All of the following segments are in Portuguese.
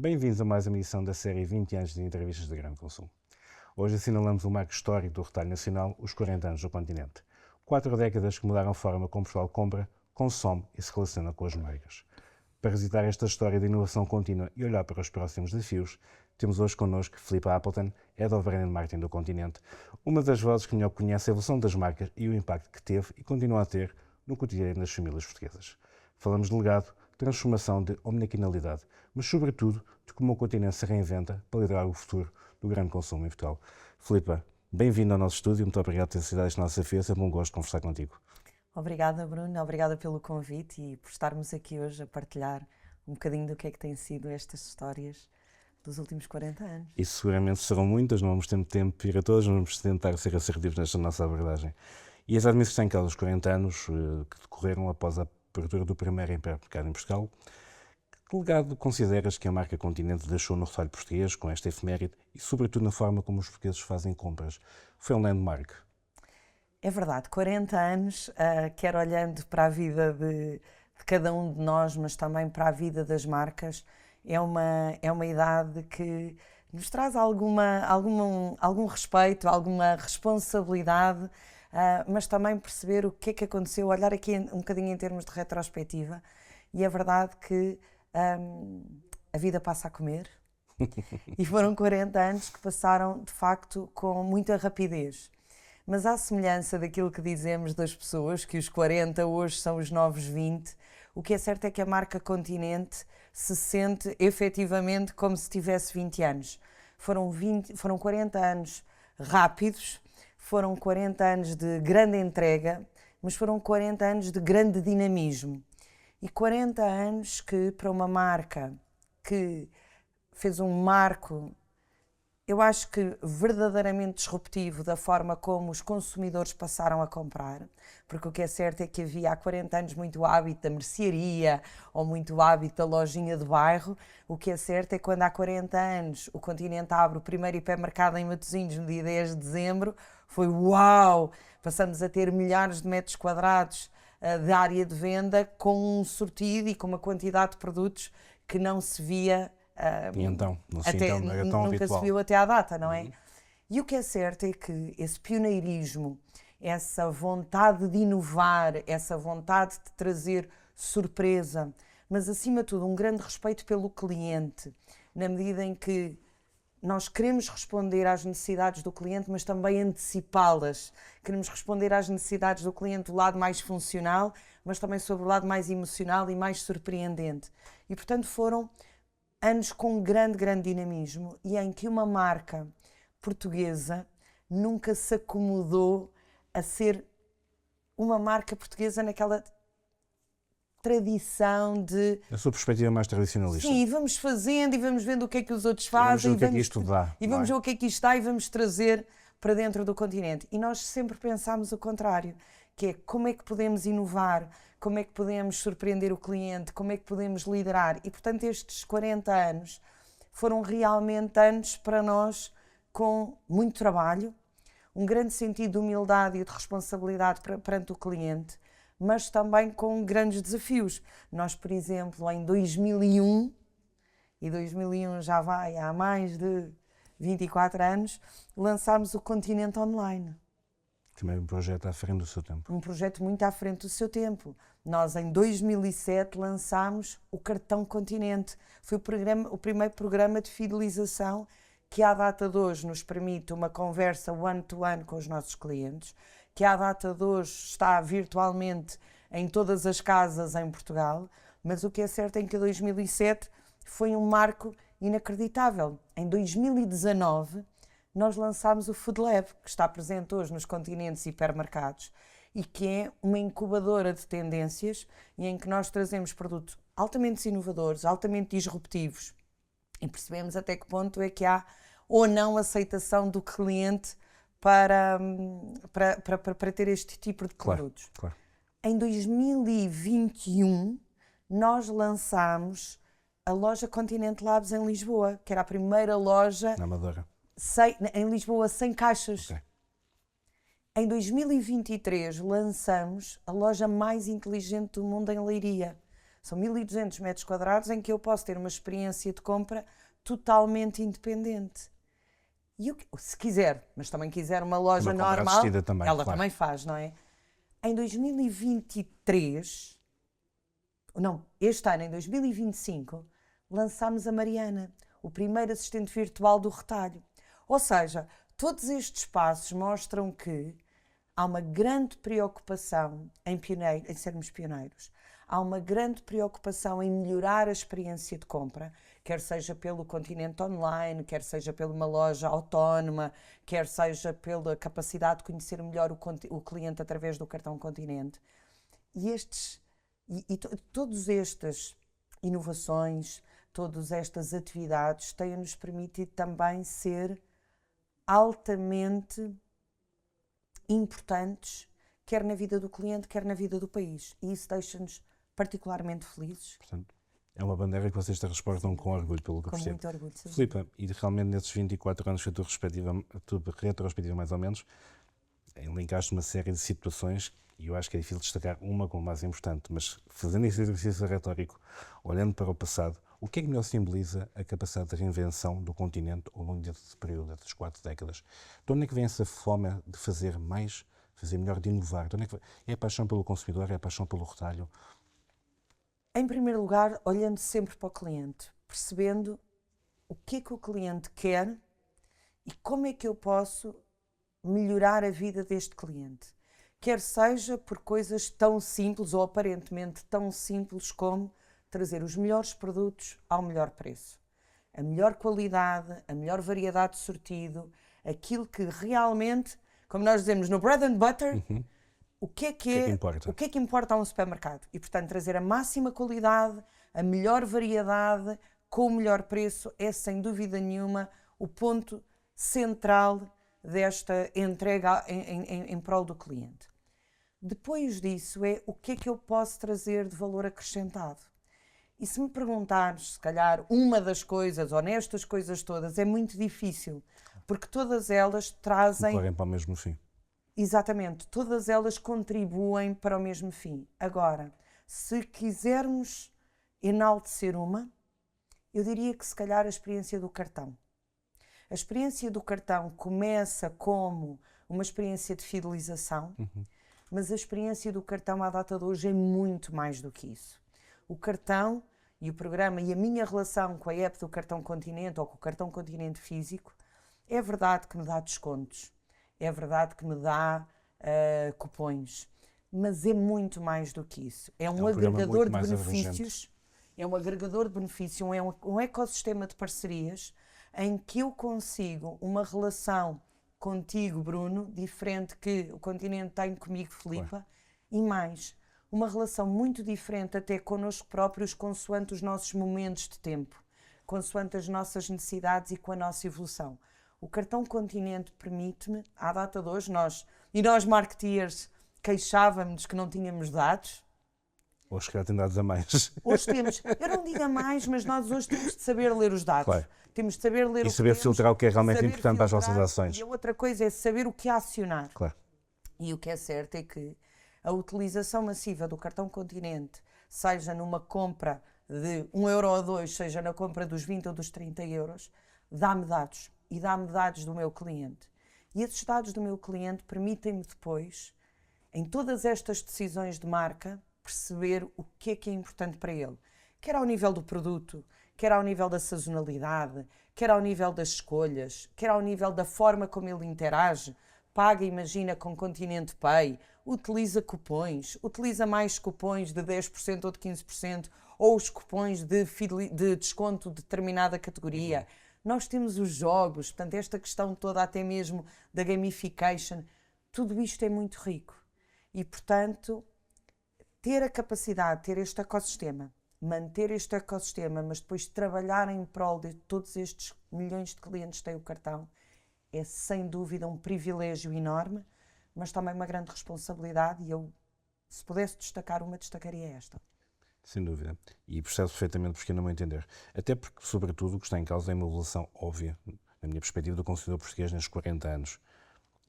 Bem-vindos a mais uma edição da série 20 anos de entrevistas de grande consumo. Hoje assinalamos o marco histórico do retalho nacional, os 40 anos do continente. 4 décadas que mudaram a forma como Portugal compra, consome e se relaciona com as marcas. Para revisitar esta história de inovação contínua e olhar para os próximos desafios, temos hoje connosco Filipa Appleton, Head of Brand Marketing do Continente, uma das vozes que melhor conhece a evolução das marcas e o impacto que teve e continua a ter no cotidiano das famílias portuguesas. Falamos de legado, transformação de omnicanalidade, mas sobretudo de como o continente se reinventa para liderar o futuro do grande consumo em Portugal. Filipa, bem-vindo ao nosso estúdio, muito obrigado por ter aceitado este nosso desafio, é sempre um gosto de conversar contigo. Obrigada, Bruno, obrigada pelo convite e por estarmos aqui hoje a partilhar um bocadinho do que é que têm sido estas histórias dos últimos 40 anos. E seguramente serão muitas, não vamos ter tempo para ir a todas, mas vamos tentar ser assertivos nesta nossa abordagem. E exatamente isso está em causa os 40 anos que decorreram após a abertura do primeiro hipermercado em Portugal. Que legado consideras que a marca Continente deixou no retalho português com esta efeméride e, sobretudo, na forma como os portugueses fazem compras? Foi um landmark. É verdade, 40 anos, quer olhando para a vida de cada um de nós, mas também para a vida das marcas, é uma idade que nos traz algum respeito, alguma responsabilidade, mas também perceber o que é que aconteceu, olhar aqui um bocadinho em termos de retrospectiva, e é verdade que a vida passa a comer, e foram 40 anos que passaram, de facto, com muita rapidez. Mas à semelhança daquilo que dizemos das pessoas, que os 40 hoje são os novos 20, o que é certo é que a marca Continente se sente efetivamente como se tivesse 20 anos. Foram 40 anos rápidos, foram 40 anos de grande entrega, mas foram 40 anos de grande dinamismo. E 40 anos que, para uma marca que fez um marco, eu acho que verdadeiramente disruptivo da forma como os consumidores passaram a comprar, porque o que é certo é que havia há 40 anos muito hábito da mercearia ou muito hábito da lojinha de bairro. O que é certo é que quando há 40 anos o Continente abre o primeiro hipermercado em Matosinhos no dia 10 de dezembro, foi uau! Passamos a ter milhares de metros quadrados de área de venda com um sortido e com uma quantidade de produtos que não se via E então, não era tão nunca habitual. se viu até à data, não é? E o que é certo é que esse pioneirismo, essa vontade de inovar, essa vontade de trazer surpresa, mas acima de tudo um grande respeito pelo cliente, na medida em que nós queremos responder às necessidades do cliente, mas também antecipá-las. Queremos responder às necessidades do cliente do lado mais funcional, mas também sobre o lado mais emocional e mais surpreendente. E, portanto, foram anos com grande dinamismo e em que uma marca portuguesa nunca se acomodou a ser uma marca portuguesa naquela tradição de... A sua perspectiva mais tradicionalista. Sim, vamos fazendo e vamos vendo o que é que os outros Vamos ver fazem. o que é que isto dá. E vamos ver o que é que isto dá e vamos trazer para dentro do continente. E nós sempre pensámos o contrário, que é como é que podemos inovar, como é que podemos surpreender o cliente, como é que podemos liderar. E, portanto, estes 40 anos foram realmente anos para nós com muito trabalho, um grande sentido de humildade e de responsabilidade perante o cliente, mas também com grandes desafios. Nós, por exemplo, em 2001, e 2001 já vai há mais de 24 anos, lançámos o Continente Online. Também um projeto à frente do seu tempo. Um projeto muito à frente do seu tempo. Nós, em 2007, lançámos o Cartão Continente. Foi o primeiro programa de fidelização que, à data de hoje, nos permite uma conversa one-to-one com os nossos clientes, que, à data de hoje, está virtualmente em todas as casas em Portugal. Mas o que é certo é que 2007 foi um marco inacreditável. Em 2019, nós lançámos o Food Lab, que está presente hoje nos Continentes hipermercados e que é uma incubadora de tendências e em que nós trazemos produtos altamente inovadores, altamente disruptivos e percebemos até que ponto é que há ou não aceitação do cliente para ter este tipo de produtos. Claro. Em 2021, nós lançámos a loja Continente Labs em Lisboa, que era a primeira loja Na Amadora. em Lisboa sem caixas. Okay. Em 2023 lançamos a loja mais inteligente do mundo em Leiria. São 1200 metros quadrados em que eu posso ter uma experiência de compra totalmente independente. E se quiser, mas também quiser uma loja normal, também, ela claro. também faz, não é? Em 2023, não, este ano, em 2025, lançámos a Mariana, o primeiro assistente virtual do retalho. Ou seja, todos estes passos mostram que há uma grande preocupação em sermos pioneiros. Há uma grande preocupação em melhorar a experiência de compra, quer seja pelo continente online, quer seja por uma loja autónoma, quer seja pela capacidade de conhecer melhor o cliente através do cartão Continente. Todas estas inovações, todas estas atividades têm-nos permitido também ser altamente importantes, quer na vida do cliente, quer na vida do país. E isso deixa-nos particularmente felizes. Portanto, é uma bandeira que vocês transportam com orgulho, pelo que eu percebo. Com muito orgulho, sim. Filipa, e realmente nesses 24 anos que tu retrospectiva mais ou menos, elencaste uma série de situações e eu acho que é difícil destacar uma como mais importante, mas fazendo esse exercício retórico, olhando para o passado, o que é que melhor simboliza a capacidade de reinvenção do continente ao longo desse período, das 4 décadas? De onde é que vem essa fome de fazer mais, fazer melhor, de inovar? De onde é a paixão pelo consumidor, é a paixão pelo retalho? Em primeiro lugar, olhando sempre para o cliente, percebendo o que é que o cliente quer e como é que eu posso melhorar a vida deste cliente. Quer seja por coisas tão simples ou aparentemente tão simples como trazer os melhores produtos ao melhor preço. A melhor qualidade, a melhor variedade de sortido, aquilo que realmente, como nós dizemos no bread and butter, o que é que importa a um supermercado? E, portanto, trazer a máxima qualidade, a melhor variedade, com o melhor preço, é sem dúvida nenhuma o ponto central desta entrega em prol do cliente. Depois disso é o que é que eu posso trazer de valor acrescentado. E se me perguntares, se calhar, uma das coisas, ou nestas coisas todas, é muito difícil, porque todas elas trazem... Concorrem para o mesmo fim. Exatamente, todas elas contribuem para o mesmo fim. Agora, se quisermos enaltecer uma, eu diria que se calhar a experiência do cartão. A experiência do cartão começa como uma experiência de fidelização, mas a experiência do cartão à data de hoje é muito mais do que isso. O cartão e o programa e a minha relação com a app do Cartão Continente ou com o Cartão Continente físico, é verdade que me dá descontos. É verdade que me dá cupons, mas é muito mais do que isso. É um agregador de benefícios, é um agregador de benefícios, é um ecossistema de parcerias em que eu consigo uma relação contigo, Bruno, diferente que o Continente tem comigo, Filipa, claro. E mais, uma relação muito diferente até connosco próprios, consoante os nossos momentos de tempo, consoante as nossas necessidades e com a nossa evolução. O Cartão Continente permite-me, à data de hoje, nós marketeers queixávamos que não tínhamos dados. Hoje, se calhar, tem dados a mais. Hoje temos, eu não digo a mais, mas nós hoje temos de saber ler os dados. Claro. Temos de saber ler e saber filtrar o que é realmente importante para as nossas ações. E a outra coisa é saber o que acionar. Claro. E o que é certo é que a utilização massiva do Cartão Continente, seja numa compra de 1 euro ou 2, seja na compra dos 20 ou dos 30 euros, dá-me dados. E dá-me dados do meu cliente. E esses dados do meu cliente permitem-me depois, em todas estas decisões de marca, perceber o que é importante para ele. Quer ao nível do produto, quer ao nível da sazonalidade, quer ao nível das escolhas, quer ao nível da forma como ele interage. Paga, imagina, com Continente Pay, utiliza cupons, utiliza mais cupons de 10% ou de 15%, ou os cupons de desconto de determinada categoria. Nós temos os jogos, portanto, esta questão toda até mesmo da gamification, tudo isto é muito rico. E, portanto, ter a capacidade, ter este ecossistema, manter este ecossistema, mas depois trabalhar em prol de todos estes milhões de clientes que têm o cartão, é sem dúvida um privilégio enorme, mas também uma grande responsabilidade e eu, se pudesse destacar uma, destacaria esta. Sem dúvida. E percebe perfeitamente porque não me entender. Até porque, sobretudo, o que está em causa é uma evolução óbvia, na minha perspectiva, do consumidor português nestes 40 anos.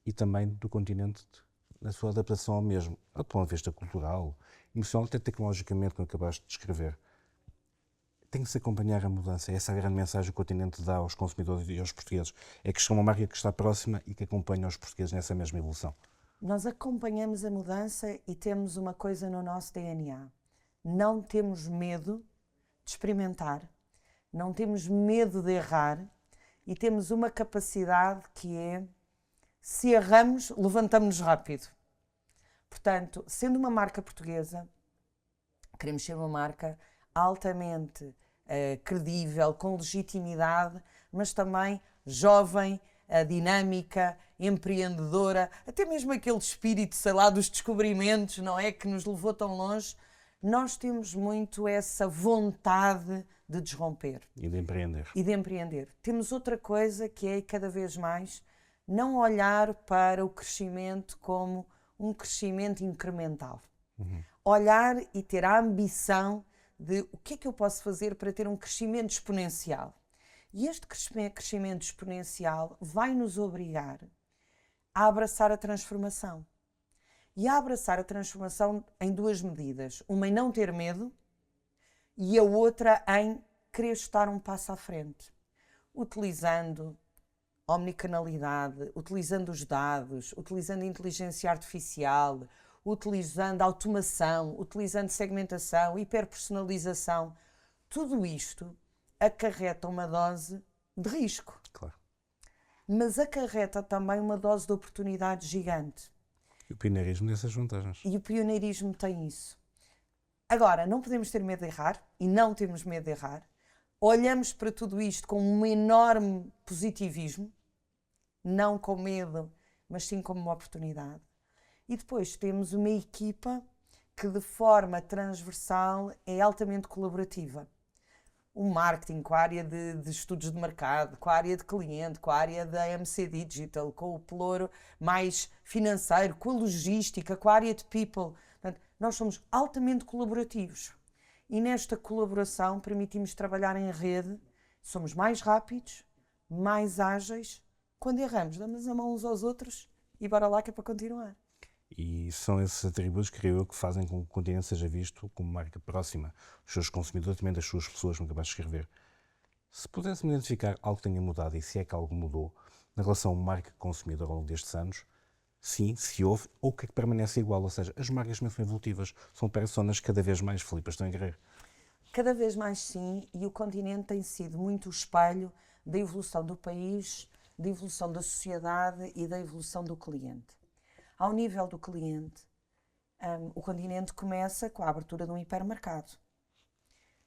E também do continente na sua adaptação ao mesmo, do ponto de vista cultural, emocional, até tecnologicamente, como acabaste de descrever. Tem que se acompanhar a mudança. Essa é a grande mensagem que o continente dá aos consumidores e aos portugueses. É que é uma marca que está próxima e que acompanha os portugueses nessa mesma evolução. Nós acompanhamos a mudança e temos uma coisa no nosso DNA. Não temos medo de experimentar, não temos medo de errar e temos uma capacidade que é, se erramos, levantamos-nos rápido. Portanto, sendo uma marca portuguesa, queremos ser uma marca altamente credível, com legitimidade, mas também jovem, dinâmica, empreendedora, até mesmo aquele espírito, sei lá, dos descobrimentos, não é? Que nos levou tão longe. Nós temos muito essa vontade de desromper. E de empreender. E de empreender. Temos outra coisa que é, cada vez mais, não olhar para o crescimento como um crescimento incremental. Olhar e ter a ambição de o que é que eu posso fazer para ter um crescimento exponencial. E este crescimento exponencial vai nos obrigar a abraçar a transformação. E a abraçar a transformação em duas medidas. Uma em não ter medo e a outra em querer estar um passo à frente. Utilizando omnicanalidade, utilizando os dados, utilizando a inteligência artificial, utilizando automação, utilizando segmentação, hiperpersonalização. Tudo isto acarreta uma dose de risco. Claro. Mas acarreta também uma dose de oportunidade gigante. E o pioneirismo tem essas vantagens. E o pioneirismo tem isso. Agora, não podemos ter medo de errar, e não temos medo de errar. Olhamos para tudo isto com um enorme positivismo, não com medo, mas sim como uma oportunidade. E depois temos uma equipa que, de forma transversal, é altamente colaborativa. O marketing com a área de estudos de mercado, com a área de cliente, com a área da MC Digital, com o pelouro mais financeiro, com a logística, com a área de people. Portanto, nós somos altamente colaborativos. E nesta colaboração permitimos trabalhar em rede, somos mais rápidos, mais ágeis. Quando erramos, damos a mão uns aos outros e bora lá que é para continuar. E são esses atributos, creio eu, que fazem com que o continente seja visto como marca próxima dos seus consumidores, também das suas pessoas, como acabaste de escrever. Se pudesse-me identificar algo que tenha mudado, e se é que algo mudou, na relação marca-consumidor ao longo destes anos, sim, se houve, ou o que é que permanece igual, ou seja, as marcas mesmo são evolutivas, são personas cada vez mais, Filipe, estão a querer. Cada vez mais sim, e o continente tem sido muito o espelho da evolução do país, da evolução da sociedade e da evolução do cliente. Ao nível do cliente, o continente começa com a abertura de um hipermercado.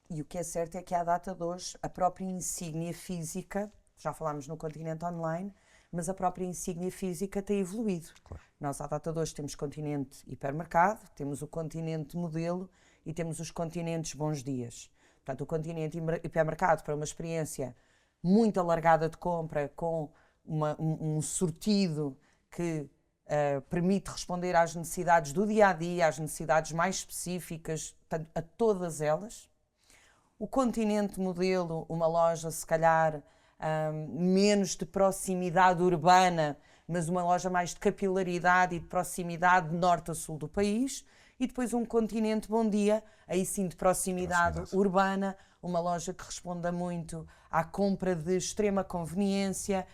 E o que é certo é que à data de hoje, a própria insígnia física, já falámos no continente online, mas a própria insígnia física tem evoluído. Claro. Nós à data de hoje temos continente hipermercado, temos o continente modelo e temos os continentes bons dias. Portanto, o continente hipermercado para uma experiência muito alargada de compra, com um sortido que permite responder às necessidades do dia-a-dia, às necessidades mais específicas, a todas elas. O continente modelo, uma loja se calhar menos de proximidade urbana, mas uma loja mais de capilaridade e de proximidade de norte a sul do país. E depois um continente bom dia, aí sim de proximidade urbana, uma loja que responda muito à compra de extrema conveniência,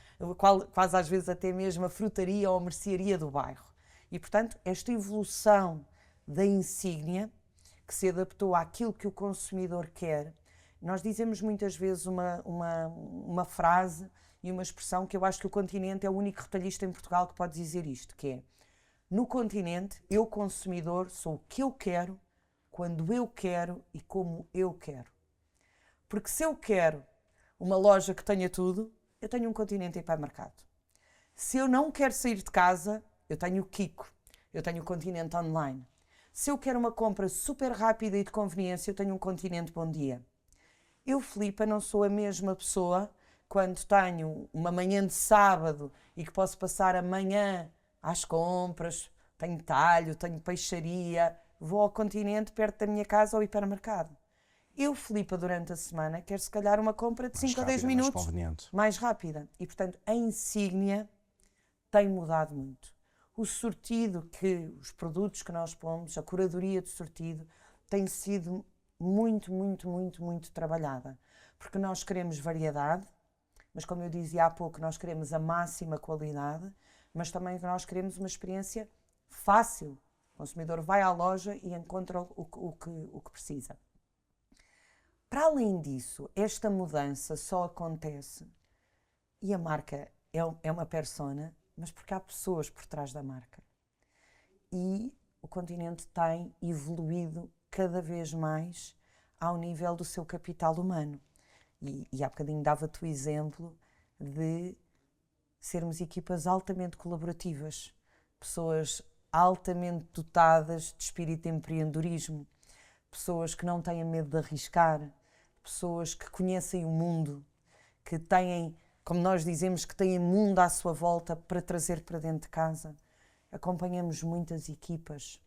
quase às vezes até mesmo a frutaria ou a mercearia do bairro. E, portanto, esta evolução da insígnia, que se adaptou àquilo que o consumidor quer, nós dizemos muitas vezes uma frase e uma expressão que eu acho que o continente é o único retalhista em Portugal que pode dizer isto, que é: no continente, eu, consumidor, sou o que eu quero, quando eu quero e como eu quero. Porque se eu quero uma loja que tenha tudo, eu tenho um continente hipermercado. Se eu não quero sair de casa, eu tenho o Kiko, eu tenho o continente online. Se eu quero uma compra super rápida e de conveniência, eu tenho um continente bom dia. Eu, Filipa, não sou a mesma pessoa quando tenho uma manhã de sábado e que posso passar a manhã às compras, tenho talho, tenho peixaria, vou ao continente perto da minha casa ao hipermercado. Eu, Filipa, durante a semana, quero se calhar uma compra de 5 a 10 minutos, mais rápida. E, portanto, a insígnia tem mudado muito. o sortido, os produtos que nós pomos, a curadoria de sortido, tem sido muito trabalhada. Porque nós queremos variedade, mas como eu dizia há pouco, nós queremos a máxima qualidade, mas também nós queremos uma experiência fácil. O consumidor vai à loja e encontra o que precisa. Para além disso, esta mudança só acontece, e a marca é uma persona, mas porque há pessoas por trás da marca. E o Continente tem evoluído cada vez mais ao nível do seu capital humano. E há bocadinho dava-te o exemplo de sermos equipas altamente colaborativas, pessoas altamente dotadas de espírito de empreendedorismo, pessoas que não têm medo de arriscar, pessoas que conhecem o mundo, que têm, como nós dizemos, que têm mundo à sua volta para trazer para dentro de casa. Acompanhamos muitas equipas,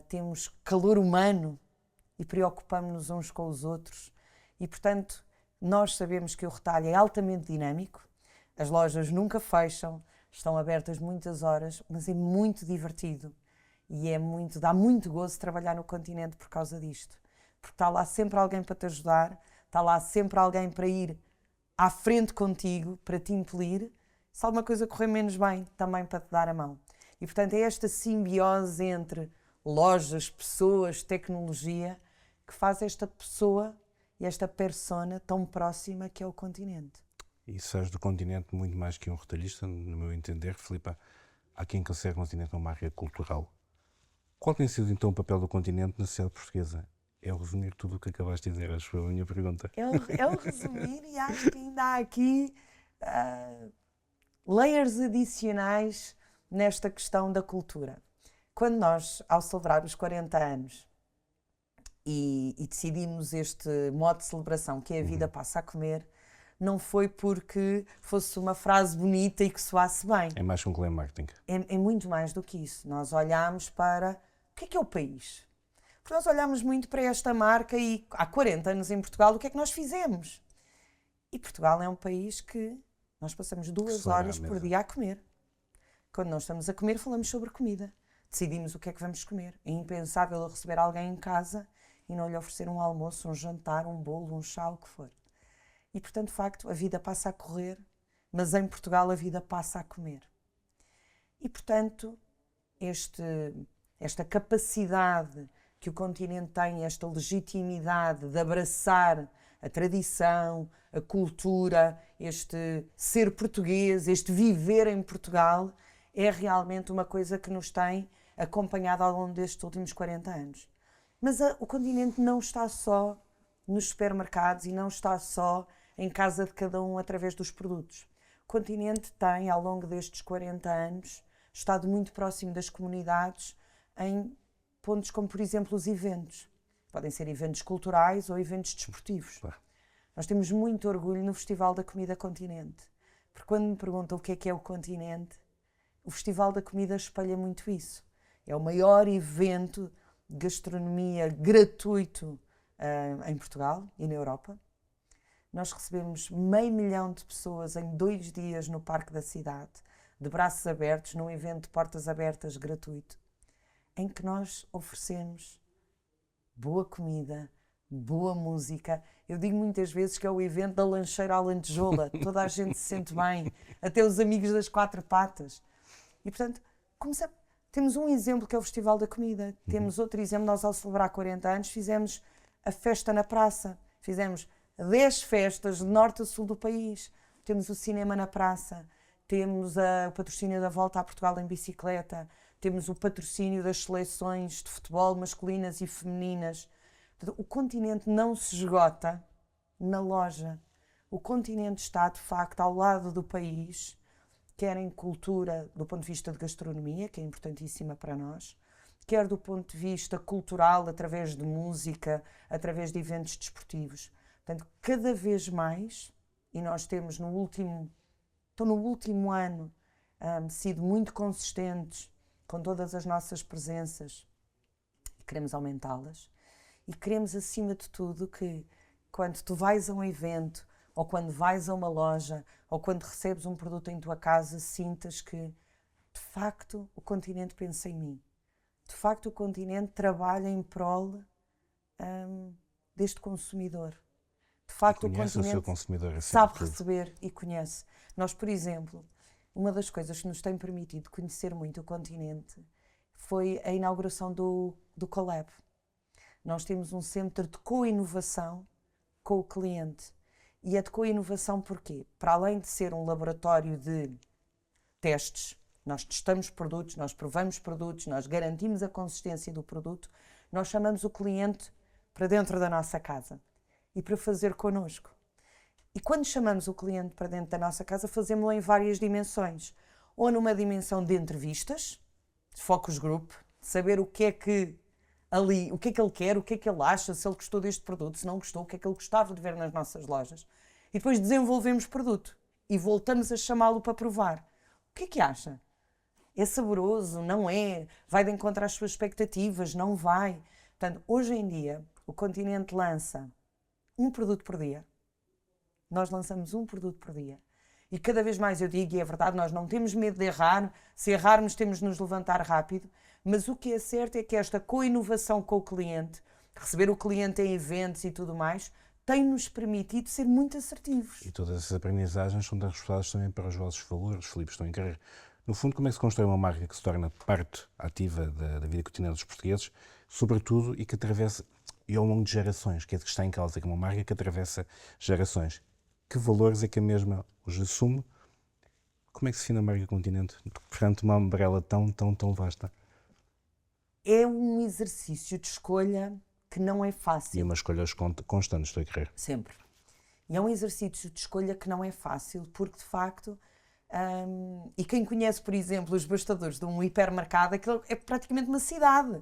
temos calor humano e preocupamos-nos uns com os outros. E, portanto, nós sabemos que o retalho é altamente dinâmico, as lojas nunca fecham, estão abertas muitas horas, mas é muito divertido e dá muito gozo trabalhar no Continente por causa disto. Porque está lá sempre alguém para te ajudar, está lá sempre alguém para ir à frente contigo, para te impelir. Se alguma coisa correr menos bem, também para te dar a mão. E, portanto, é esta simbiose entre lojas, pessoas, tecnologia, que faz esta pessoa e esta persona tão próxima que é o Continente. E sais do Continente muito mais que um retalhista, no meu entender, Filipa. Há quem considere o Continente uma marca cultural. Qual tem sido então o papel do Continente na sociedade portuguesa? É o resumir tudo o que acabaste de dizer, acho que foi a minha pergunta. É o resumir e acho que ainda há aqui layers adicionais nesta questão da cultura. Quando nós, ao celebrar os 40 anos e decidimos este modo de celebração, que é a vida passa a comer, não foi porque fosse uma frase bonita e que soasse bem. É mais que um claim marketing. É muito mais do que isso. Nós olhamos para o que é o país. Porque nós olhamos muito para esta marca e há 40 anos em Portugal, o que é que nós fizemos? E Portugal é um país que nós passamos 2 horas por dia a comer. Quando nós estamos a comer, falamos sobre comida. Decidimos o que é que vamos comer. É impensável eu receber alguém em casa e não lhe oferecer um almoço, um jantar, um bolo, um chá, o que for. E, portanto, de facto, a vida passa a correr, mas em Portugal a vida passa a comer. E, portanto, esta capacidade que o Continente tem, esta legitimidade de abraçar a tradição, a cultura, este ser português, este viver em Portugal, é realmente uma coisa que nos tem acompanhado ao longo destes últimos 40 anos. Mas o Continente não está só nos supermercados e não está só em casa de cada um através dos produtos. O Continente tem, ao longo destes 40 anos, estado muito próximo das comunidades em pontos como, por exemplo, os eventos. Podem ser eventos culturais ou eventos desportivos. Claro. Nós temos muito orgulho no Festival da Comida Continente. Porque quando me perguntam o que é o Continente, o Festival da Comida espelha muito isso. É o maior evento de gastronomia gratuito em Portugal e na Europa. Nós recebemos 500 mil de pessoas em 2 dias no Parque da Cidade, de braços abertos, num evento de portas abertas gratuito, em que nós oferecemos boa comida, boa música. Eu digo muitas vezes que é o evento da lancheira à lantejoula. Toda a gente se sente bem, até os amigos das 4 patas. E, portanto, temos um exemplo que é o Festival da Comida. Temos outro exemplo, nós ao celebrar 40 anos fizemos a festa na praça. Fizemos 10 festas de norte a sul do país. Temos o cinema na praça, temos o patrocínio da Volta a Portugal em bicicleta, temos o patrocínio das seleções de futebol masculinas e femininas. O Continente não se esgota na loja. O Continente está, de facto, ao lado do país, quer em cultura, do ponto de vista de gastronomia, que é importantíssima para nós, quer do ponto de vista cultural, através de música, através de eventos desportivos. Portanto, cada vez mais, e nós temos no último ano sido muito consistentes com todas as nossas presenças e queremos aumentá-las. E queremos, acima de tudo, que quando tu vais a um evento, ou quando vais a uma loja, ou quando recebes um produto em tua casa, sintas que de facto o continente pensa em mim. De facto o continente trabalha em prol deste consumidor. De facto o Conhece o seu continente consumidor, acima sabe de tudo. receber e conhece. Nós, por exemplo, uma das coisas que nos tem permitido conhecer muito o continente foi a inauguração do Colab. Nós temos um centro de co-inovação com o cliente. E é de co-inovação porquê? Para além de ser um laboratório de testes, nós testamos produtos, nós provamos produtos, nós garantimos a consistência do produto, nós chamamos o cliente para dentro da nossa casa e para fazer connosco. E quando chamamos o cliente para dentro da nossa casa, fazemos-lo em várias dimensões. Ou numa dimensão de entrevistas, de focus group, de saber o que é que ali, o que é que ele quer, o que é que ele acha, se ele gostou deste produto, se não gostou, o que é que ele gostava de ver nas nossas lojas. E depois desenvolvemos produto e voltamos a chamá-lo para provar. O que é que acha? É saboroso? Não é? Vai de encontro às suas expectativas? Não vai? Portanto, hoje em dia, o continente lança um produto por dia. Nós lançamos um produto por dia. E cada vez mais eu digo, e é verdade, nós não temos medo de errar. Se errarmos, temos de nos levantar rápido. Mas o que é certo é que esta co-inovação com o cliente, receber o cliente em eventos e tudo mais, tem-nos permitido ser muito assertivos. E todas essas aprendizagens são transportadas também para os vossos valores, Filipe, estão em carreira. No fundo, como é que se constrói uma marca que se torna parte ativa da vida cotidiana dos portugueses, sobretudo, e que atravessa, e ao longo de gerações, que é de que está em causa, que é uma marca que atravessa gerações. Que valores é que a mesma os assume? Como é que se define a marca Continente perante uma umbrella tão vasta? É um exercício de escolha que não é E fácil. uma escolha constante, estou a querer. Sempre. E é um exercício de escolha que não é fácil, porque de facto, e quem conhece, por exemplo, os bastidores de um hipermercado, aquilo é praticamente uma cidade.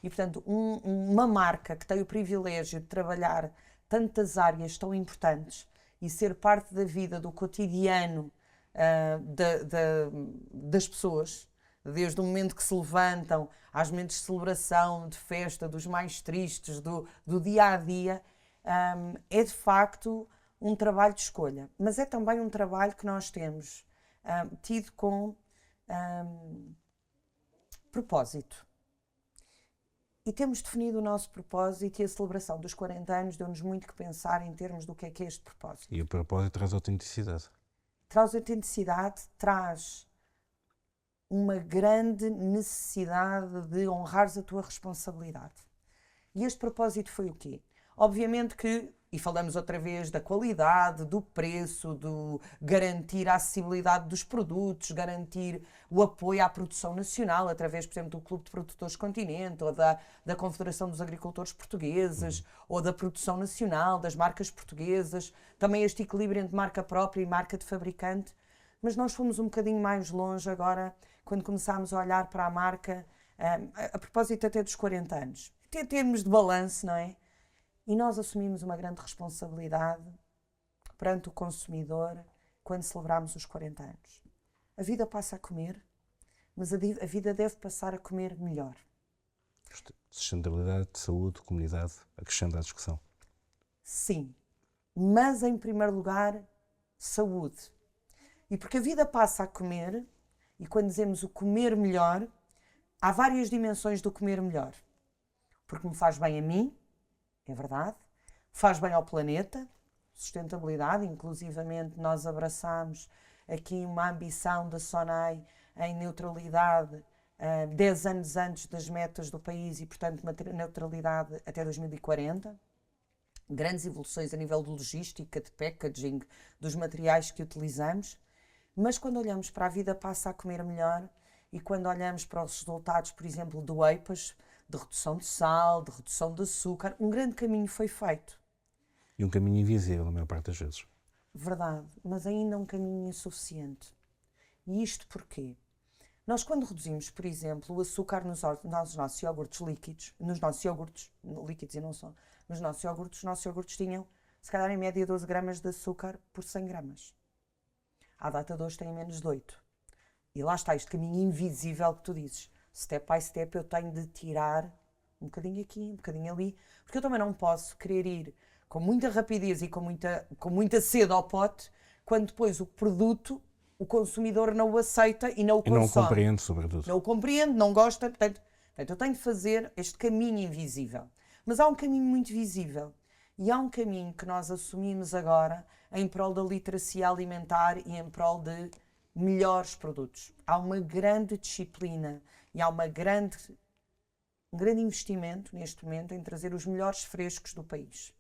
E portanto, uma marca que tem o privilégio de trabalhar tantas áreas tão importantes e ser parte da vida, do cotidiano das pessoas, desde o momento que se levantam, aos momentos de celebração, de festa, dos mais tristes, do dia a dia, é de facto um trabalho de escolha. Mas é também um trabalho que nós temos tido com propósito. E temos definido o nosso propósito, e a celebração dos 40 anos deu-nos muito que pensar em termos do que é este propósito. E o propósito traz autenticidade. Traz autenticidade, traz uma grande necessidade de honrares a tua responsabilidade. E este propósito foi o quê? Obviamente que, e falamos outra vez da qualidade, do preço, do garantir a acessibilidade dos produtos, garantir o apoio à produção nacional, através, por exemplo, do Clube de Produtores Continente, ou da Confederação dos Agricultores Portugueses, ou da produção nacional, das marcas portuguesas, também este equilíbrio entre marca própria e marca de fabricante. Mas nós fomos um bocadinho mais longe agora, quando começámos a olhar para a marca, a propósito até dos 40 anos. Em termos de balanço, não é? E nós assumimos uma grande responsabilidade perante o consumidor quando celebramos os 40 anos. A vida passa a comer, mas a vida deve passar a comer melhor. Sustentabilidade, saúde, comunidade, acrescenta à discussão. Sim, mas em primeiro lugar, saúde. E porque a vida passa a comer, e quando dizemos o comer melhor, há várias dimensões do comer melhor. Porque me faz bem a mim, é verdade, faz bem ao planeta, sustentabilidade, inclusivamente nós abraçámos aqui uma ambição da SONAI em neutralidade 10 anos antes das metas do país e, portanto, neutralidade até 2040. Grandes evoluções a nível de logística, de packaging, dos materiais que utilizamos. Mas quando olhamos para a vida passa a comer melhor e quando olhamos para os resultados, por exemplo, do EPAS, de redução de sal, de redução de açúcar, um grande caminho foi feito. E um caminho invisível, na maior parte das vezes. Verdade, mas ainda um caminho insuficiente. E isto porquê? Nós quando reduzimos, por exemplo, o açúcar nos nossos iogurtes líquidos, nos nossos iogurtes, líquidos e não só, nos nossos iogurtes tinham, se calhar em média 12 gramas de açúcar por 100 gramas. À data de hoje têm menos de 8. E lá está este caminho invisível que tu dizes. Step by step eu tenho de tirar um bocadinho aqui, um bocadinho ali, porque eu também não posso querer ir com muita rapidez e com muita sede ao pote, quando depois o produto o consumidor não o aceita e não o E não o consome. compreende, sobretudo. Não o compreende, não gosta. Portanto, eu tenho de fazer este caminho invisível. Mas há um caminho muito visível. E há um caminho que nós assumimos agora em prol da literacia alimentar e em prol de melhores produtos. Há uma grande disciplina e há um grande investimento neste momento em trazer os melhores frescos do país.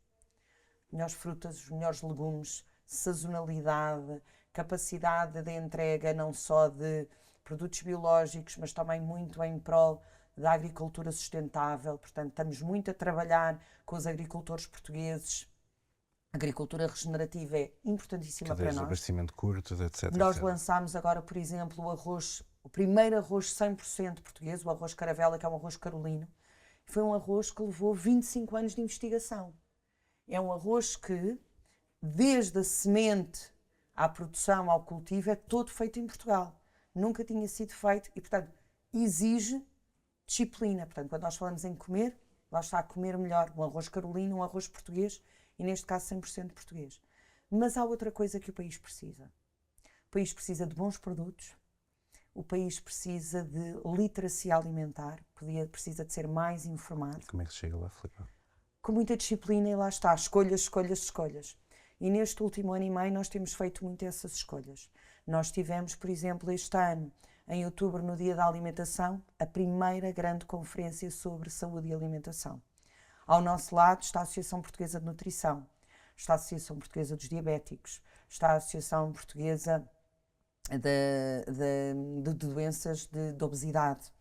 Melhores frutas, os melhores legumes, sazonalidade, capacidade de entrega não só de produtos biológicos, mas também muito em prol da agricultura sustentável. Portanto, estamos muito a trabalhar com os agricultores portugueses. A agricultura regenerativa é importantíssima para Cadeias de nós. abastecimento curtas, etc. Nós etc. lançámos agora, por exemplo, o primeiro arroz 100% português, o arroz caravela, que é um arroz carolino. Foi um arroz que levou 25 anos de investigação. É um arroz que, desde a semente à produção, ao cultivo, é todo feito em Portugal. Nunca tinha sido feito e, portanto, exige disciplina. Portanto, quando nós falamos em comer, lá está a comer melhor. Um arroz carolino, um arroz português e, neste caso, 100% português. Mas há outra coisa que o país precisa. O país precisa de bons produtos. O país precisa de literacia alimentar. Precisa de ser mais informado. E como é que se chega lá, Filipe? Com muita disciplina e lá está, escolhas, escolhas, escolhas. E neste último ano e meio nós temos feito muito essas escolhas. Nós tivemos, por exemplo, este ano, em outubro, no Dia da Alimentação, a primeira grande conferência sobre saúde e alimentação. Ao nosso lado está a Associação Portuguesa de Nutrição, está a Associação Portuguesa dos Diabéticos, está a Associação Portuguesa de Doenças de Obesidade,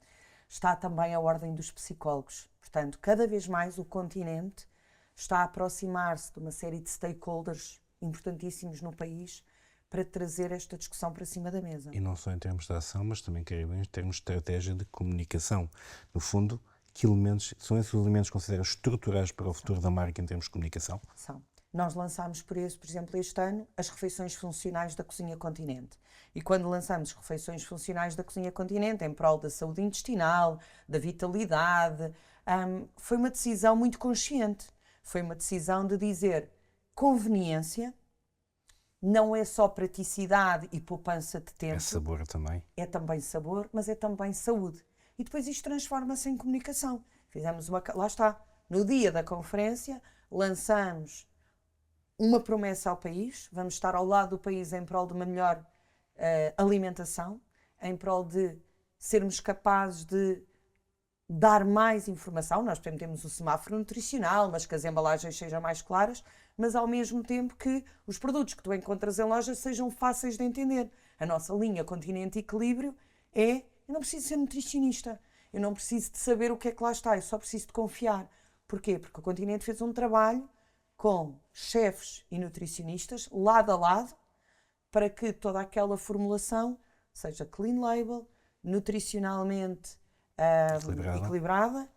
está também a Ordem dos Psicólogos. Portanto, cada vez mais o continente está a aproximar-se de uma série de stakeholders importantíssimos no país para trazer esta discussão para cima da mesa. E não só em termos de ação, mas também em termos de estratégia de comunicação. No fundo, que elementos são esses elementos que consideram estruturais para o futuro da marca em termos de comunicação? São. Nós lançámos, por exemplo, este ano, as refeições funcionais da Cozinha Continente. E quando lançamos refeições funcionais da Cozinha Continente, em prol da saúde intestinal, da vitalidade, foi uma decisão muito consciente. Foi uma decisão de dizer conveniência, não é só praticidade e poupança de tempo. É sabor também. É também sabor, mas é também saúde. E depois isto transforma-se em comunicação. Fizemos lá está, no dia da conferência, lançamos uma promessa ao país, vamos estar ao lado do país em prol de uma melhor alimentação, em prol de sermos capazes de dar mais informação. Nós, por exemplo, temos o semáforo nutricional, mas que as embalagens sejam mais claras, mas ao mesmo tempo que os produtos que tu encontras em loja sejam fáceis de entender. A nossa linha Continente Equilíbrio é: eu não preciso ser nutricionista, eu não preciso de saber o que é que lá está, eu só preciso de confiar. Porquê? Porque o Continente fez um trabalho com chefes e nutricionistas, lado a lado, para que toda aquela formulação seja clean label, nutricionalmente equilibrada.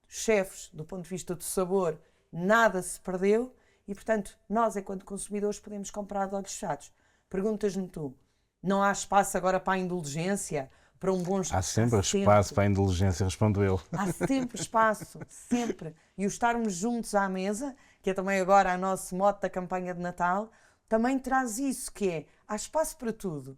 Chefes, do ponto de vista do sabor, nada se perdeu e, portanto, nós, enquanto consumidores, podemos comprar de olhos fechados. Perguntas-me tu, não há espaço agora para a indulgência, para um bom... Há sempre espaço para a indulgência, respondo eu. Há sempre espaço, sempre. E o estarmos juntos à mesa, que é também agora o nosso mote da campanha de Natal, também traz isso, que é, há espaço para tudo,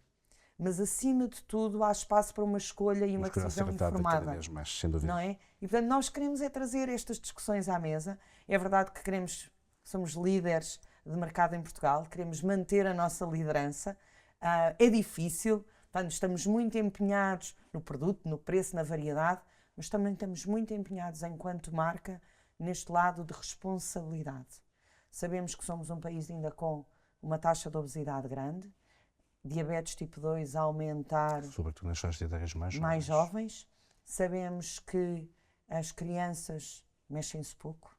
mas acima de tudo há espaço para uma escolha e uma decisão informada. Cada vez mais, sem dúvida. Não é? E portanto nós queremos é trazer estas discussões à mesa. É verdade que somos líderes de mercado em Portugal, queremos manter a nossa liderança. É difícil, portanto, estamos muito empenhados no produto, no preço, na variedade, mas também estamos muito empenhados enquanto marca neste lado de responsabilidade. Sabemos que somos um país ainda com uma taxa de obesidade grande, diabetes tipo 2 a aumentar, sobretudo nas faixas etárias mais jovens. Sabemos que as crianças mexem-se pouco.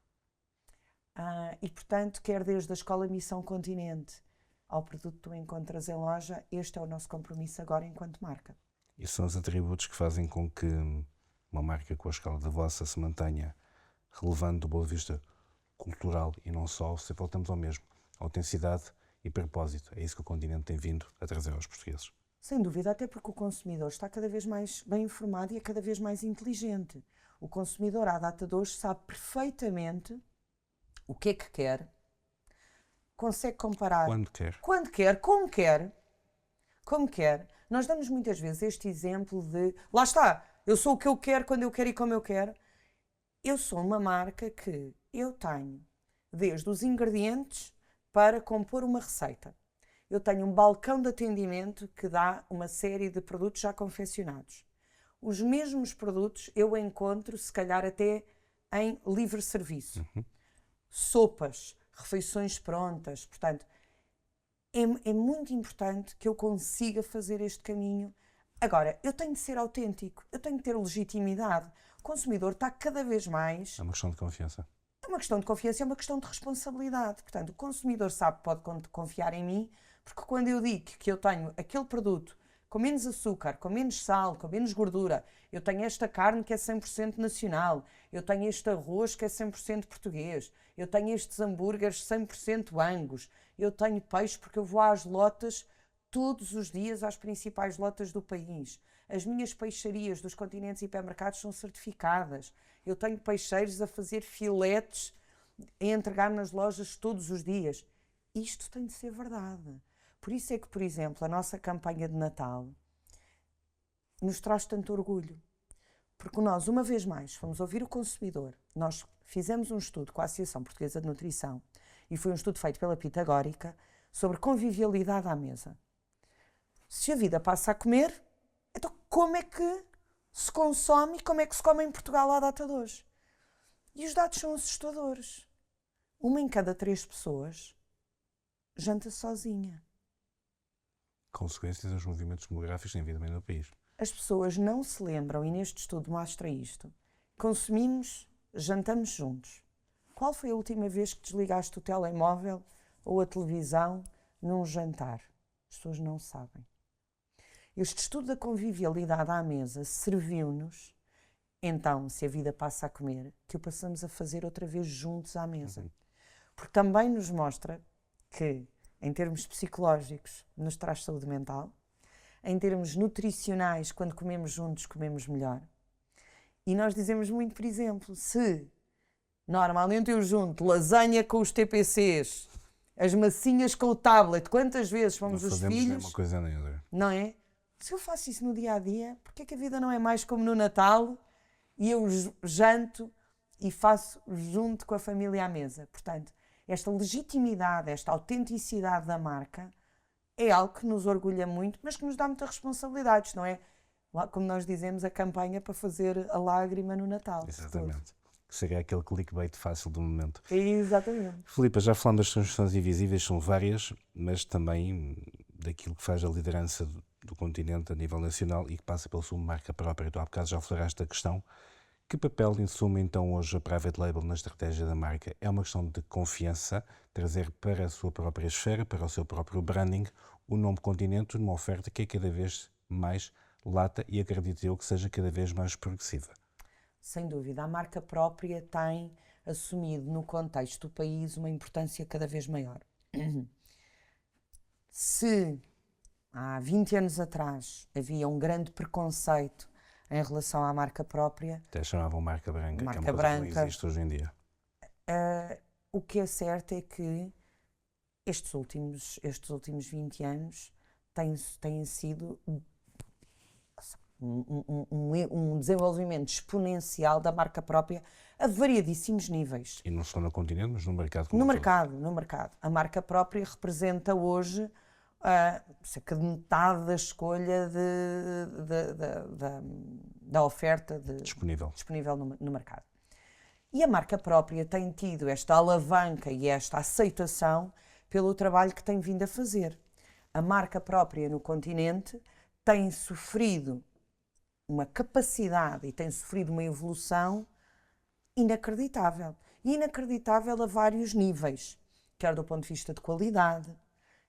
E, portanto, quer desde a Escola Missão Continente ao produto que tu encontras em loja, este é o nosso compromisso agora enquanto marca. E são os atributos que fazem com que uma marca com a escala da vossa se mantenha relevante do ponto de vista cultural e não só, se voltamos ao mesmo, autenticidade e propósito. É isso que o Continente tem vindo a trazer aos portugueses. Sem dúvida, até porque o consumidor está cada vez mais bem informado e é cada vez mais inteligente. O consumidor, à data de hoje, sabe perfeitamente o que é que quer, consegue comparar Quando quer, como quer. como quer. Nós damos muitas vezes este exemplo de, lá está, eu sou o que eu quero, quando eu quero e como eu quero. Eu sou uma marca que eu tenho desde os ingredientes para compor uma receita. Eu tenho um balcão de atendimento que dá uma série de produtos já confeccionados. Os mesmos produtos eu encontro, se calhar, até em livre serviço. Sopas, refeições prontas. Portanto, é muito importante que eu consiga fazer este caminho. Agora, eu tenho de ser autêntico, eu tenho de ter legitimidade. O consumidor está cada vez mais... É uma questão de confiança. É uma questão de confiança, é uma questão de responsabilidade. Portanto, o consumidor sabe que pode confiar em mim, porque quando eu digo que eu tenho aquele produto com menos açúcar, com menos sal, com menos gordura, eu tenho esta carne que é 100% nacional, eu tenho este arroz que é 100% português, eu tenho estes hambúrgueres 100% Angus, eu tenho peixe porque eu vou às lotas todos os dias, às principais lotas do país. As minhas peixarias dos continentes e hipermercados são certificadas. Eu tenho peixeiros a fazer filetes a entregar nas lojas todos os dias. Isto tem de ser verdade. Por isso é que, por exemplo, a nossa campanha de Natal nos traz tanto orgulho. Porque nós, uma vez mais, fomos ouvir o consumidor. Nós fizemos um estudo com a Associação Portuguesa de Nutrição e foi um estudo feito pela Pitagórica sobre convivialidade à mesa. Se a vida passa a comer, então como é que se consome e como é que se come em Portugal à data de hoje? E os dados são assustadores. 1 em cada 3 pessoas janta sozinha. Consequências dos movimentos demográficos têm havido também no país. As pessoas não se lembram, e neste estudo mostra isto, consumimos, jantamos juntos. Qual foi a última vez que desligaste o telemóvel ou a televisão num jantar? As pessoas não sabem. Este estudo da convivialidade à mesa serviu-nos, então, se a vida passa a comer, que o passamos a fazer outra vez juntos à mesa. Porque também nos mostra que, em termos psicológicos, nos traz saúde mental, em termos nutricionais, quando comemos juntos, comemos melhor. E nós dizemos muito, por exemplo, se normalmente eu junto lasanha com os TPCs, as massinhas com o tablet, quantas vezes fomos os filhos... Uma coisa nem outra. Não é? Se eu faço isso no dia-a-dia, porque é que a vida não é mais como no Natal e eu janto e faço junto com a família à mesa? Portanto, esta legitimidade, esta autenticidade da marca é algo que nos orgulha muito, mas que nos dá muitas responsabilidades, não é? Como nós dizemos, a campanha para fazer a lágrima no Natal. Exatamente. Que seria aquele clickbait fácil do momento. Exatamente. Filipa, já falando das transformações invisíveis, são várias, mas também daquilo que faz a liderança do continente a nível nacional e que passa pela sua marca própria. Tu há bocado já afloraste a questão. Que papel assume então hoje a private label na estratégia da marca? É uma questão de confiança, trazer para a sua própria esfera, para o seu próprio branding, o nome continente numa oferta que é cada vez mais lata e acredito eu que seja cada vez mais progressiva. Sem dúvida, a marca própria tem assumido no contexto do país uma importância cada vez maior. Se há 20 anos atrás havia um grande preconceito em relação à marca própria... Até chamavam marca branca, marca que é uma coisa que não existe hoje em dia. O que é certo é que estes últimos 20 anos têm sido um desenvolvimento exponencial da marca própria a variadíssimos níveis. E não só no continente, mas no mercado como No todo. mercado. A marca própria representa hoje cerca de metade da escolha da oferta Disponível no mercado. E a marca própria tem tido esta alavanca e esta aceitação pelo trabalho que tem vindo a fazer. A marca própria no continente tem sofrido uma capacidade e tem sofrido uma evolução inacreditável. Inacreditável a vários níveis, quer do ponto de vista de qualidade,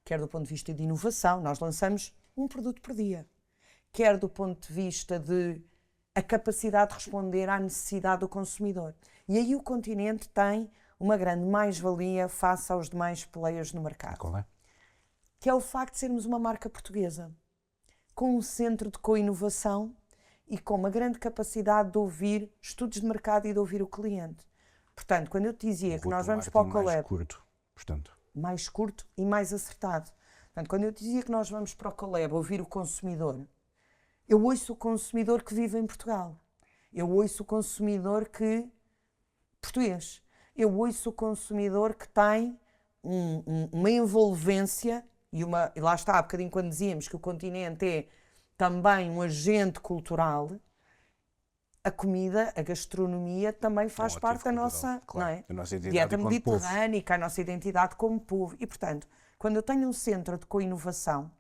quer do ponto de vista de inovação. Nós lançamos um produto por dia. Quer do ponto de vista de a capacidade de responder à necessidade do consumidor. E aí o continente tem uma grande mais-valia face aos demais players no mercado. Qual é? Que é o facto de sermos uma marca portuguesa, com um centro de co-inovação e com uma grande capacidade de ouvir estudos de mercado e de ouvir o cliente. Portanto, quando eu te dizia que nós vamos para o Colab... mais curto, portanto. Mais curto e mais acertado. Portanto, quando eu dizia que nós vamos para o Colab ouvir o consumidor, eu ouço o consumidor que vive em Portugal. Eu ouço o consumidor português. Eu ouço o consumidor que tem uma envolvência e lá está, há bocadinho quando dizíamos que o continente é também um agente cultural, a comida, a gastronomia também faz parte da nossa, claro, não é? a nossa Dieta enquanto povo. mediterrânica, a nossa identidade como povo. E, portanto, quando eu tenho um centro de co-inovação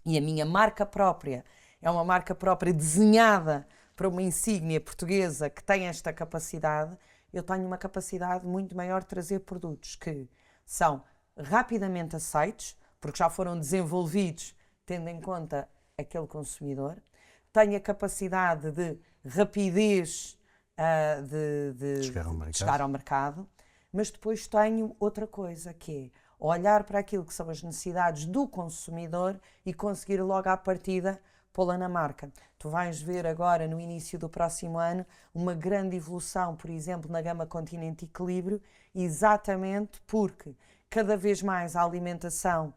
e a minha marca própria é uma marca própria desenhada para uma insígnia portuguesa que tem esta capacidade, eu tenho uma capacidade muito maior de trazer produtos que são rapidamente aceitos, porque já foram desenvolvidos tendo em conta aquele consumidor, tenho a capacidade de rapidez de chegar ao mercado, mas depois tenho outra coisa, que é olhar para aquilo que são as necessidades do consumidor e conseguir logo à partida pô-la na marca. Tu vais ver agora, no início do próximo ano, uma grande evolução, por exemplo, na gama Continente Equilíbrio, exatamente porque cada vez mais a alimentação,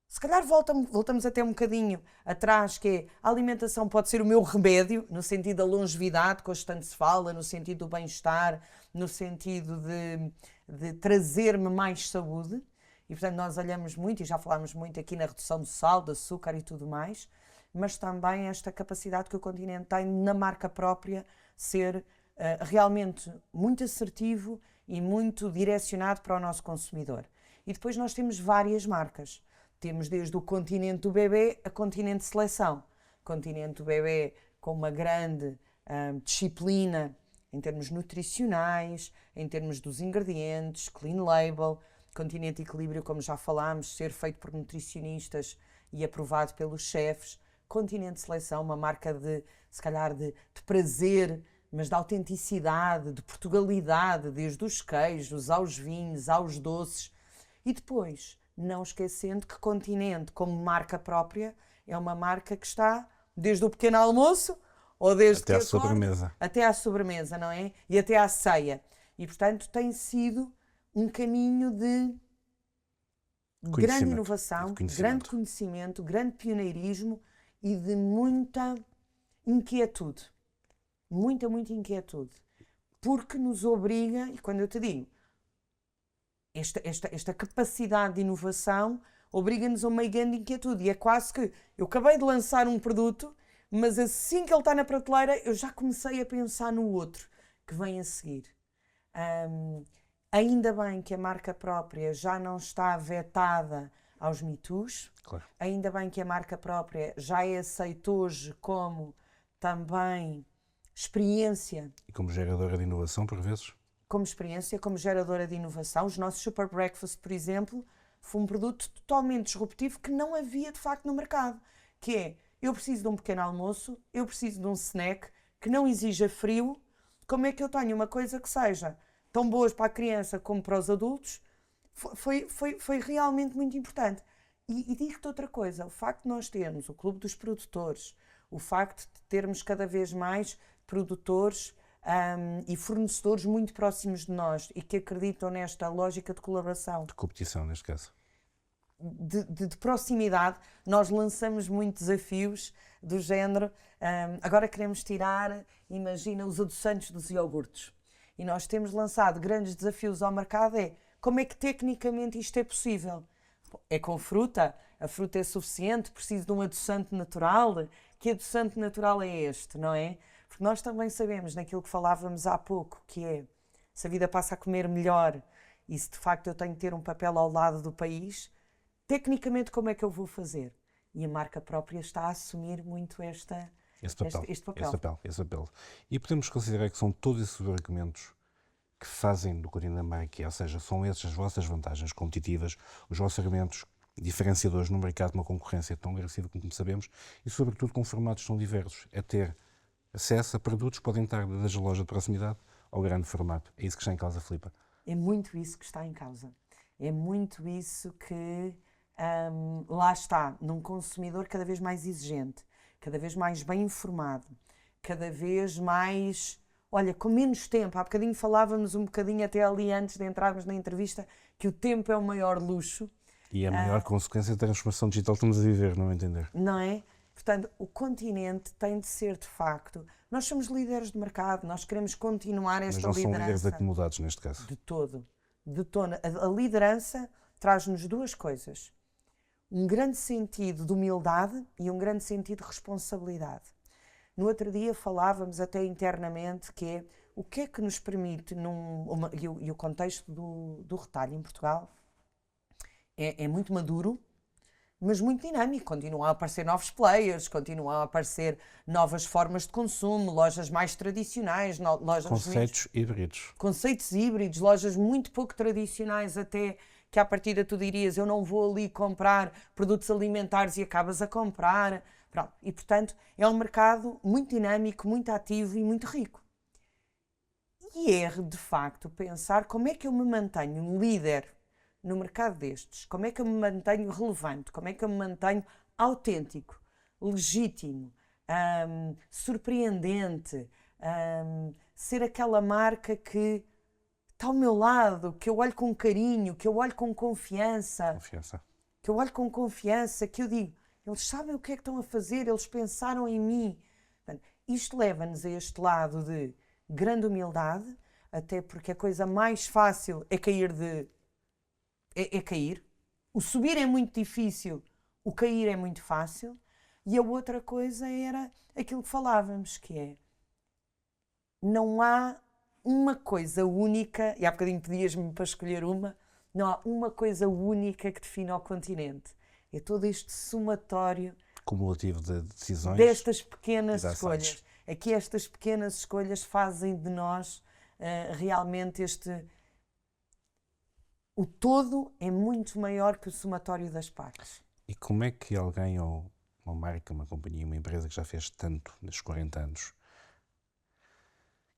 se calhar voltamos até um bocadinho atrás, que é a alimentação pode ser o meu remédio, no sentido da longevidade, que hoje tanto se fala, no sentido do bem-estar, no sentido de trazer-me mais saúde. E, portanto, nós olhamos muito, e já falámos muito aqui na redução do sal, do açúcar e tudo mais, mas também esta capacidade que o continente tem na marca própria ser realmente muito assertivo e muito direcionado para o nosso consumidor. E depois nós temos várias marcas. Temos desde o continente do bebê a continente seleção. Continente do bebê com uma grande disciplina em termos nutricionais, em termos dos ingredientes, clean label. Continente Equilíbrio, como já falámos, ser feito por nutricionistas e aprovado pelos chefes. Continente Seleção, uma marca se calhar de prazer, mas de autenticidade, de Portugalidade, desde os queijos, aos vinhos, aos doces. E depois, não esquecendo que Continente, como marca própria, é uma marca que está desde o pequeno almoço, ou desde até à sobremesa. Até à sobremesa, não é? E até à ceia. E, portanto, tem sido um caminho de grande inovação, grande conhecimento, grande pioneirismo e de muita inquietude. Muita inquietude. Porque nos obriga, e quando eu te digo, esta capacidade de inovação obriga-nos a uma grande inquietude. E é quase que eu acabei de lançar um produto, mas assim que ele está na prateleira, eu já comecei a pensar no outro que vem a seguir. Ainda bem que a marca própria já não está vetada aos Me Toos. Claro. Ainda bem que a marca própria já é aceita hoje como também experiência. E como geradora de inovação, por vezes? Como experiência, como geradora de inovação. Os nossos Super Breakfast, por exemplo, foi um produto totalmente disruptivo que não havia de facto no mercado. Que é, eu preciso de um pequeno almoço, eu preciso de um snack que não exija frio. Como é que eu tenho uma coisa que seja tão boa para a criança como para os adultos? Foi realmente muito importante. E digo-te outra coisa, o facto de nós termos o Clube dos Produtores, o facto de termos cada vez mais produtores e fornecedores muito próximos de nós e que acreditam nesta lógica de colaboração. De competição, neste caso. De proximidade, nós lançamos muitos desafios do género. Agora queremos tirar, imagina, os adoçantes dos iogurtes. E nós temos lançado grandes desafios ao mercado. Como é que tecnicamente isto é possível? É com fruta? A fruta é suficiente? Preciso de um adoçante natural? Que adoçante natural é este, não é? Porque nós também sabemos, naquilo que falávamos há pouco, que é, se a vida passa a comer melhor e se de facto eu tenho que ter um papel ao lado do país, tecnicamente como é que eu vou fazer? E a marca própria está a assumir muito este papel. E podemos considerar que são todos esses argumentos que fazem do Continente a marca, ou seja, são essas as vossas vantagens competitivas, os vossos argumentos diferenciadores no mercado de uma concorrência tão agressiva como sabemos e, sobretudo, com formatos tão diversos. É ter acesso a produtos que podem estar desde a loja de proximidade ao grande formato. É isso que está em causa, Filipa? É muito isso que está em causa. É muito isso que lá está, num consumidor cada vez mais exigente, cada vez mais bem informado, cada vez mais, olha, com menos tempo. Há bocadinho falávamos um bocadinho até ali antes de entrarmos na entrevista que o tempo é o maior luxo. E a maior consequência da transformação digital que estamos a viver, não é entender? Não é? Portanto, o continente tem de ser, de facto, nós somos líderes de mercado, nós queremos continuar Mas esta não são líderes liderança. acomodados neste caso. De todo. De todo. A liderança traz-nos duas coisas. Um grande sentido de humildade e um grande sentido de responsabilidade. No outro dia falávamos até internamente que é o que é que nos permite, e o contexto do retalho em Portugal é muito maduro, mas muito dinâmico. Continuam a aparecer novos players, continuam a aparecer novas formas de consumo, lojas mais tradicionais, Conceitos híbridos. conceitos híbridos, lojas muito pouco tradicionais até, que à partida tu dirias, eu não vou ali comprar produtos alimentares e acabas a comprar. Pronto. E, portanto, é um mercado muito dinâmico, muito ativo e muito rico. E é, de facto, pensar como é que eu me mantenho líder no mercado destes, como é que eu me mantenho relevante, como é que eu me mantenho autêntico, legítimo, surpreendente, ser aquela marca que está ao meu lado, que eu olho com carinho, que eu olho com confiança, que eu olho com confiança, que eu digo, eles sabem o que é que estão a fazer, eles pensaram em mim. Portanto, isto leva-nos a este lado de grande humildade, até porque a coisa mais fácil é cair é cair. O subir é muito difícil, o cair é muito fácil. E a outra coisa era aquilo que falávamos, que é não há uma coisa única, e há bocadinho pedias-me para escolher uma, não há uma coisa única que define o continente. É todo este somatório cumulativo de decisões destas pequenas e de escolhas. Aqui estas pequenas escolhas fazem de nós realmente o todo é muito maior que o somatório das partes. E como é que alguém, ou uma marca, uma companhia, uma empresa que já fez tanto nestes 40 anos,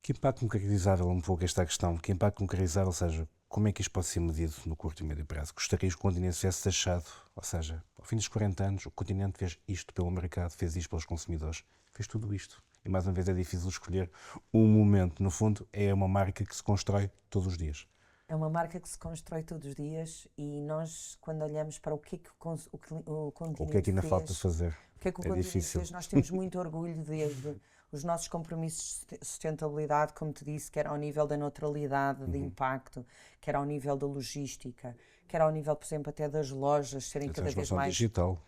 que impacto concretizar um pouco esta questão? Que impacto concretizar, ou seja, como é que isto pode ser medido no curto e médio prazo? Gostarias que o continente tivesse deixado, ou seja, ao fim dos 40 anos, o continente fez isto pelo mercado, fez isto pelos consumidores, fez tudo isto. E mais uma vez é difícil escolher um momento. No fundo, é uma marca que se constrói todos os dias. É uma marca que se constrói todos os dias e nós, quando olhamos para o que é que o continente O que é que ainda fez, falta fazer? o que é que o É continente difícil. fez, nós temos muito orgulho os nossos compromissos de sustentabilidade, como te disse, quer ao nível da neutralidade de impacto, quer ao nível da logística, quer ao nível, por exemplo, até das lojas serem cada vez mais digital.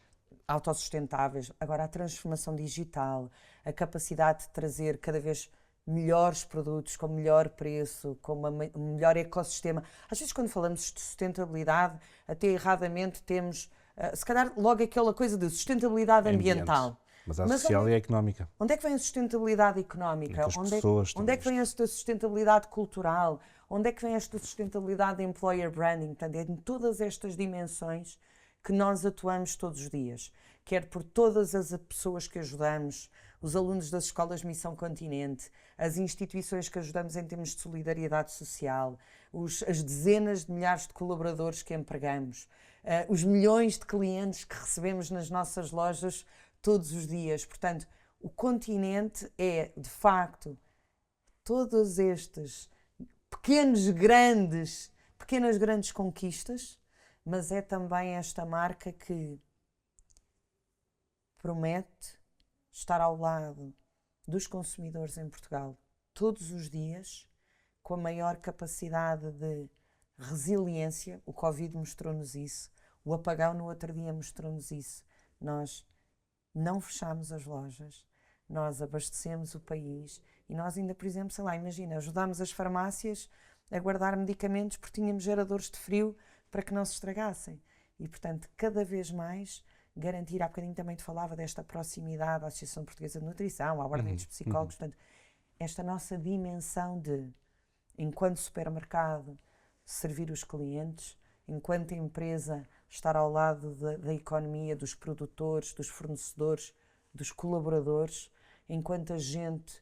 autossustentáveis. Agora, a transformação digital, a capacidade de trazer cada vez melhores produtos, com melhor preço, com um melhor ecossistema. Às vezes, quando falamos de sustentabilidade, até erradamente temos, se calhar, logo aquela coisa de sustentabilidade ambiental. Mas a social e a económica. Onde é que vem a sustentabilidade económica? Onde é que vem esta sustentabilidade cultural? Onde é que vem esta sustentabilidade de employer branding? Portanto, é em todas estas dimensões que nós atuamos todos os dias. Quer por todas as pessoas que ajudamos, os alunos das escolas Missão Continente, as instituições que ajudamos em termos de solidariedade social, as dezenas de milhares de colaboradores que empregamos, os milhões de clientes que recebemos nas nossas lojas todos os dias. Portanto, o continente é, de facto, todos estes pequenas, grandes conquistas, mas é também esta marca que promete estar ao lado dos consumidores em Portugal todos os dias, com a maior capacidade de resiliência. O Covid mostrou-nos isso, o apagão no outro dia mostrou-nos isso. Nós não fechámos as lojas, nós abastecemos o país e nós ainda, por exemplo, sei lá, imagina, ajudámos as farmácias a guardar medicamentos porque tínhamos geradores de frio para que não se estragassem. E, portanto, cada vez mais garantir, há bocadinho também te falava desta proximidade à Associação Portuguesa de Nutrição, à Ordem dos Psicólogos, portanto, esta nossa dimensão de, enquanto supermercado, servir os clientes, enquanto empresa, estar ao lado da economia, dos produtores, dos fornecedores, dos colaboradores, enquanto agente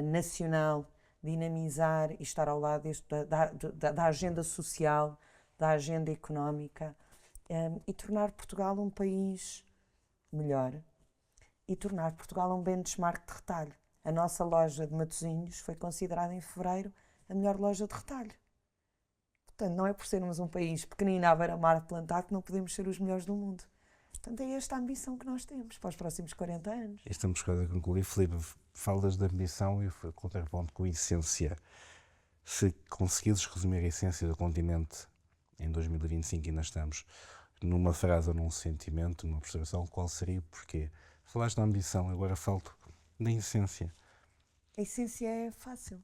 nacional, dinamizar e estar ao lado da agenda social, da agenda económica, e tornar Portugal um país melhor e tornar Portugal um benchmark de retalho. A nossa loja de Matosinhos foi considerada em fevereiro a melhor loja de retalho. Portanto, não é por sermos um país pequenino à beira-mar de plantado que não podemos ser os melhores do mundo. Portanto, é esta a ambição que nós temos para os próximos 40 anos. E estamos quase a concluir. Filipe, falas de ambição e o contraponto com a essência. Se conseguires resumir a essência do continente em 2025, e ainda estamos, numa frase ou num sentimento, numa observação, qual seria e porquê? Falaste da ambição, agora falto da essência. A essência é fácil.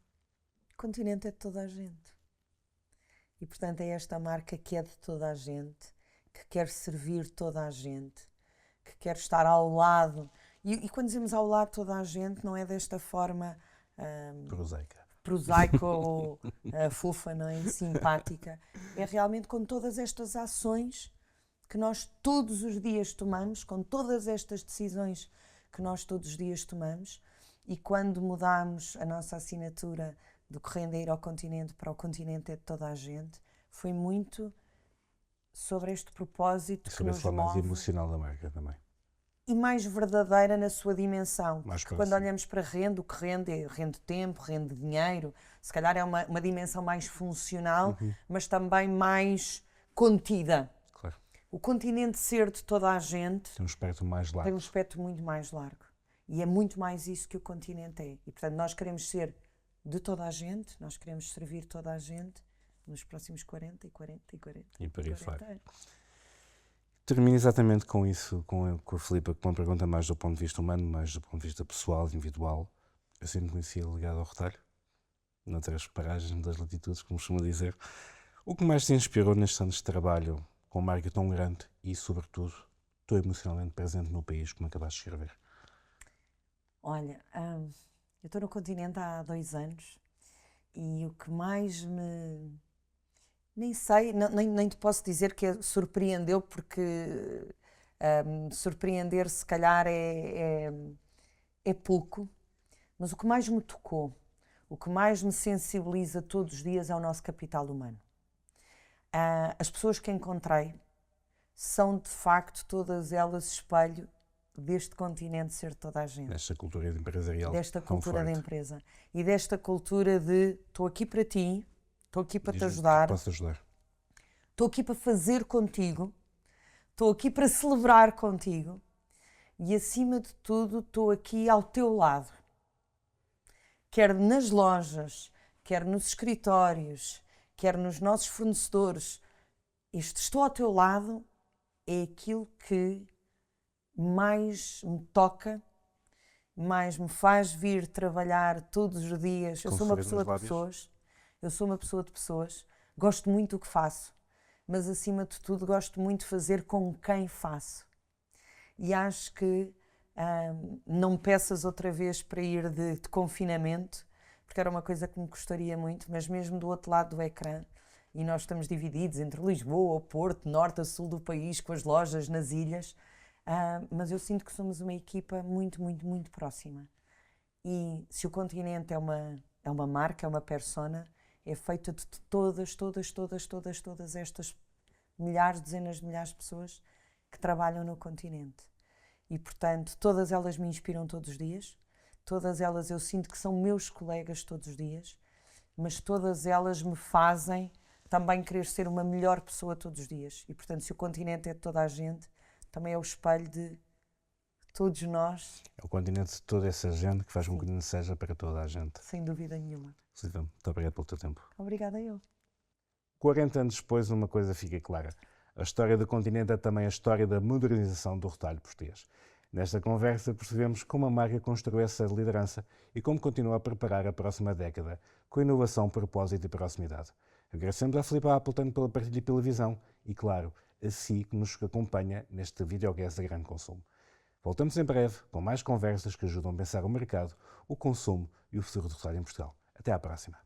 O continente é de toda a gente. E, portanto, é esta marca que é de toda a gente, que quer servir toda a gente, que quer estar ao lado. E quando dizemos ao lado de toda a gente, não é desta forma prosaica ou fofa, não é? Simpática. É realmente com todas estas ações que nós todos os dias tomamos, com todas estas decisões que nós todos os dias tomamos. E quando mudámos a nossa assinatura do Correndo a Ir ao Continente para o Continente é de toda a gente, foi muito sobre este propósito que nos move. Mais emocional da marca também. E mais verdadeira na sua dimensão. Mais porque quando olhamos para rende, o que rende tempo, rende dinheiro, se calhar é uma dimensão mais funcional, mas também mais contida. Claro. O continente ser de toda a gente tem um espectro mais largo. Tem um espectro muito mais largo. E é muito mais isso que o continente é. E, portanto, nós queremos ser de toda a gente, nós queremos servir toda a gente nos próximos 40 e 40 e 40 e por aí fora. anos. Termino exatamente com isso, com a Filipa, com uma pergunta mais do ponto de vista humano, mais do ponto de vista pessoal, individual. Eu sempre me conhecia ligado ao retalho, noutras paragens das latitudes, como costuma dizer. O que mais te inspirou nestes anos de trabalho com uma marca tão grande e, sobretudo, tão emocionalmente presente no país, como acabaste de escrever? Olha, eu estou no continente há 2 anos e o que mais me... Nem sei, nem te posso dizer que surpreendeu, porque surpreender se calhar é pouco, mas o que mais me tocou, o que mais me sensibiliza todos os dias é o nosso capital humano. As pessoas que encontrei são de facto todas elas espelho deste continente ser de toda a gente. Desta cultura empresarial. Desta cultura da empresa. E desta cultura de estou aqui para ti, estou aqui para te ajudar. Posso ajudar. Estou aqui para fazer contigo. Estou aqui para celebrar contigo. E acima de tudo, estou aqui ao teu lado. Quer nas lojas, quer nos escritórios, quer nos nossos fornecedores. Este estou ao teu lado é aquilo que mais me toca, mais me faz vir trabalhar todos os dias. Eu sou uma pessoa de pessoas. Eu sou uma pessoa de pessoas. Gosto muito do que faço, mas acima de tudo gosto muito de fazer com quem faço. E acho que não me peças outra vez para ir de confinamento, porque era uma coisa que me gostaria muito, mas mesmo do outro lado do ecrã, e nós estamos divididos entre Lisboa, o Porto, norte a sul do país, com as lojas nas ilhas, mas eu sinto que somos uma equipa muito, muito, muito próxima. E se o continente é uma marca, é uma persona, é feita de todas estas milhares, dezenas de milhares de pessoas que trabalham no continente. E, portanto, todas elas me inspiram todos os dias, todas elas eu sinto que são meus colegas todos os dias, mas todas elas me fazem também querer ser uma melhor pessoa todos os dias. E, portanto, se o continente é de toda a gente, também é o espelho de todos nós. É o continente de toda essa gente que faz com que o continente seja para toda a gente. Sem dúvida nenhuma. Silvia, muito obrigado pelo teu tempo. Obrigada eu. 40 anos depois, uma coisa fica clara. A história do continente é também a história da modernização do retalho português. Nesta conversa percebemos como a marca construiu essa liderança e como continua a preparar a próxima década com inovação, propósito e proximidade. Agradecemos à Filipa Appleton pela partilha e pela visão e, claro, a si que nos acompanha neste videoguest da Grande Consumo. Voltamos em breve com mais conversas que ajudam a pensar o mercado, o consumo e o futuro do retalho em Portugal. Até à próxima.